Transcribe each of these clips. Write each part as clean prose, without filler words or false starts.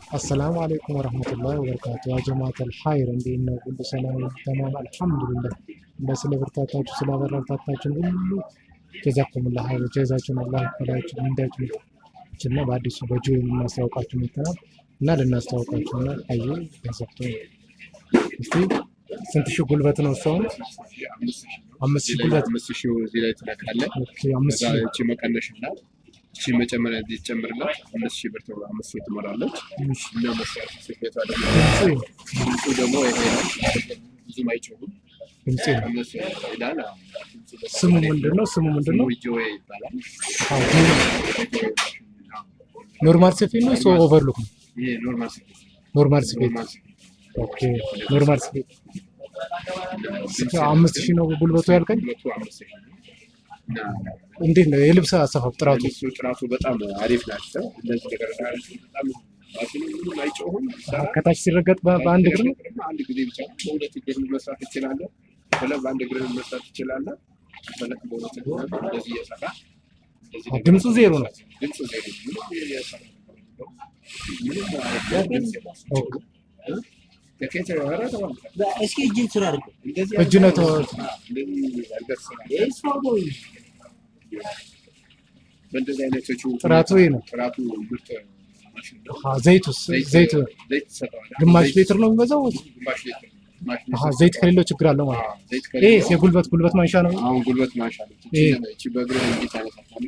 السلام عليكم ورحمة الله وبركاته يا جماعة الخير عندنا كل سنة وانتم تمام الحمد لله بس لبرتاتاችሁ ስላበረታታችሁ ሁሉ ጀዛኩም الله خير ጀዛችሁን አላህ ይክፈላችሁ እንዳችሁ እና በአዲሱ በጆ የምናስተዋውቃችሁ መጥተናል እና ልናስተዋውቃችሁና አይ ገንዘብቶ እስቲ ስንት ሺህ ጉልበት ነው ሰው 5000 ጉልበት 5000 እዚህ ላይ ትለካለህ። ኦኬ 5000 እቺ መቀነሽና እቺ መጨመሪያ እዚህ ጨምርላት 5000 ብር ተብሎ 5000 ትሞላለች እና መስራት ስፌቷ ደግሞ ይሄ ነው። ብዙም አይጮህም። ስሙ ምንድነው? ጆይ ይባላል። ኖርማል ስፌት ነው ሶ ኦቨርሎክ ነው? ይሄ ኖርማል ስፌት ኦኬ ኖርማል ስፌት 5000 ነው ጉልበቱ ያልከኝ? እንዴት ነው የልብስ አሰፋፍ ጥራቱ በጣም አሪፍ ናቸው። እንደዚህ ነገር በጣም ምንም አይጮህም። ከታች ሲረገጥ በአንድ እግር ነው? አንድ ጊዜ ብቻ በሁለት እግር መስራት ትችላለህ። በአንድ እግር መስራት ትችላለህ። በሁለት እግር እንደዚህ እየሰራ ድምፁ ዜሮ ነው። እስኪ እጅን ስራ አድርገው እጅ ነው በእንደዚህ አይነቶቹ ጥራቱ ነው። ጥራቱ ምርጥ ማሽን ነው። ዘይት ግማሽ ሊትር ነው የሚበዛው? ዘይት ከሌለው ችግር አለው ማለት ነው። ይሄ የጉልበት ማንሻ ነው። አሁን ጉልበት ማንሻ ነው። እቺ በእግር እንዴት ያነሳታል?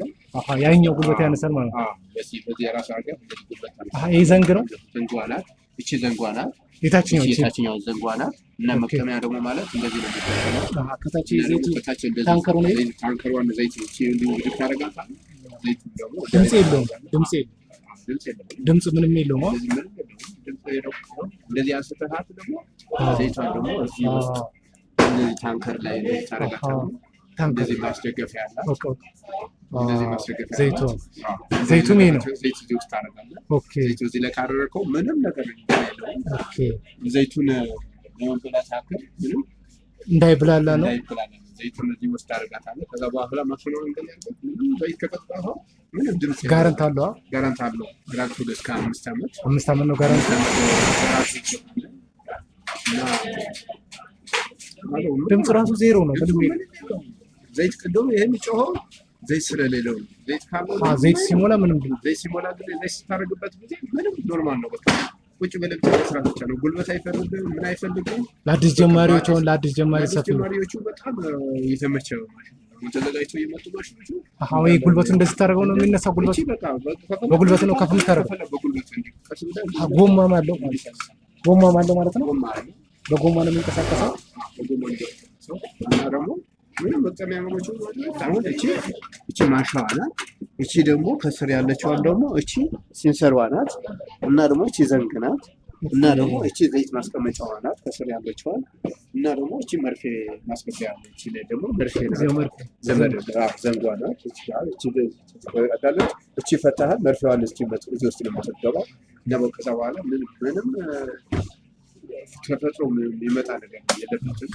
ያኛው ጉልበት ያነሳል ማለት ነው። በዚህ የራሱ አገር ጉልበት ይሄ ዘንግ ነው። ዘንጓ ናት። እቺ ዘንጓ ናት። የታችኛው ዘንጓ ናት እና መቀመያ ደግሞ ማለት እንደዚህ ነው የሚታየው። ከታች ዘይት ታንከሩ ነው። ታንከሩን ዘይት እቺ እንዲህ ታረጋታለህ። ዘይት ደግሞ ድምጽ ምንም የለውም። እንደዚህ አንስተሃት ደግሞ ዘይቷን ደግሞ እዚህ ውስጥ እንደዚህ ታንከር ላይ ታረጋታለህ። እንደዚህ ማስደገፊያ ያላት እንደዚህ ማስደገፊያ ዘይቱም ይሄ ነው። ዘይት እዚህ ውስጥ ታረጋለህ። ኦኬ ዘይቱ እዚህ ላይ ካደረከው ምንም ነገር የለውም። ኦኬ ዘይቱን ለመብላት ያክል ምንም እንዳይብላላ ነው። ዘይቱን እዚህ ውስጥ ታረጋታለህ። ከዛ በኋላ ማሽኑን እንደዚህ ምንም ዘይት ከቀጣኸው ምንም ድምጽ ጋራንት አለው። ጋራንቱ እስከ 5 ዓመት ነው ጋራንት። ድምጽ ራሱ ዜሮ ነው። ዘይት ቅድም ይሄን ጮኸው ዘይት ስለሌለው ዘይት ካለው ዘይት ሲሞላ ምንም ዘይት ሲሞላ ግን ዘይት ስታደርግበት ጊዜ ምንም ኖርማል ነው። በቃ ቁጭ ብለህ መስራት ብቻ ነው። ጉልበት አይፈልግም፣ ምን አይፈልግም። ለአዲስ ጀማሪዎች ጀማሪዎቹ በጣም የተመቸ ማሽን ነው። ተዘጋጅተው የመጡ ማሽኖች ወይ ጉልበቱ እንደዚህ ታደርገው ነው የሚነሳው። ጉልበቱ በጉልበት ነው ከፍ የምታደርገው። ጎማም አለው ማለት ነው። በጎማ ነው የሚንቀሳቀሰው። እና ደግሞ ምንም መቀመያ ነው። አሁን እቺ ማሻዋ ናት። እቺ ደግሞ ከስር ያለችዋን ደግሞ እቺ ሲንሰርዋ ናት። እና ደግሞ እቺ ዘንግ ናት። እና ደግሞ እቺ ዘይት ማስቀመጫዋ ናት ከስር ያለችዋን። እና ደግሞ እቺ መርፌ ማስገቢያ ናት። እቺ ደግሞ መርፌ ናት። ዘንጓ ናት። እቺ ፈታሃል። መርፌዋን እቺ እዚህ ውስጥ ነው የምትገባው። እና ከዛ በኋላ ምንም ተፈጥሮ የሚመጣ ነገር የለበትም።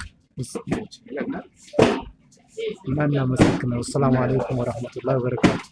እና እናመሰግናለን። ሰላም አለይኩም ወራህመቱላሂ ወበረካቱ።